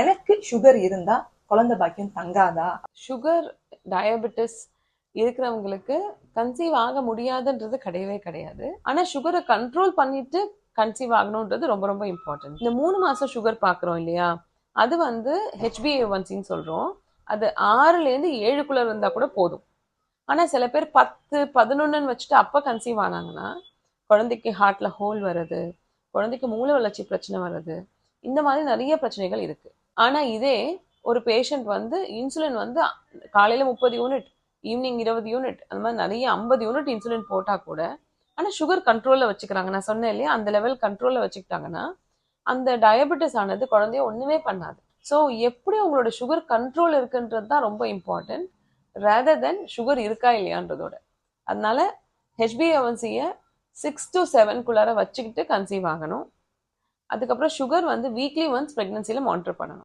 எனக்கு சுகர் இருந்தா குழந்தை பாக்கியம் தங்காதா? சுகர் டயபெட்டிஸ் இருக்கிறவங்களுக்கு கன்சீவ் ஆக முடியாதுன்றது கிடையவே கிடையாது. ஆனா சுகரை கண்ட்ரோல் பண்ணிட்டு கன்சீவ் ஆகணுன்றது ரொம்ப ரொம்ப இம்பார்ட்டன்ட். இந்த 3 மாசம் சுகர் பாக்குறோம் இல்லையா, அது வந்து HbA1cன்னு சொல்றோம். அது 6லேருந்து 7க்குள்ள இருந்தா கூட போதும். ஆனா சில பேர் 10 11ன்னு வச்சுட்டு அப்ப கன்சீவ் ஆனாங்கன்னா குழந்தைக்கு ஹார்ட்ல ஹோல் வருது, குழந்தைக்கு மூளை வளர்ச்சி பிரச்சனை வருது, இந்த மாதிரி நிறைய பிரச்சனைகள் இருக்கு. ஆனா இதே ஒரு பேஷண்ட் வந்து இன்சுலின் வந்து காலையில 30 யூனிட், ஈவினிங் 20 யூனிட், அந்த மாதிரி நிறைய 50 யூனிட் இன்சுலின் போட்டா கூட ஆனா சுகர் கண்ட்ரோல்ல வச்சுக்கிறாங்க. நான் சொன்னேன் இல்லையா, அந்த லெவல் கண்ட்ரோல்ல வச்சுக்கிட்டாங்கன்னா அந்த டயபெட்டிஸ் ஆனது குழந்தைய ஒண்ணுமே பண்ணாது. ஸோ எப்படி உங்களோட சுகர் கண்ட்ரோல் இருக்குன்றது தான் ரொம்ப இம்பார்ட்டன்ட், ரேதர் தென் சுகர் இருக்கா இல்லையான்றதோட. அதனால HbA1c-ய 6 to 7க்குள்ளார வச்சுக்கிட்டு கன்சீவ் ஆகணும். அதுக்கப்புறம் சுகர் வந்து வீக்லி ஒன்ஸ் ப்ரெக்னன்சியில் மானிட்டர் பண்ணணும்.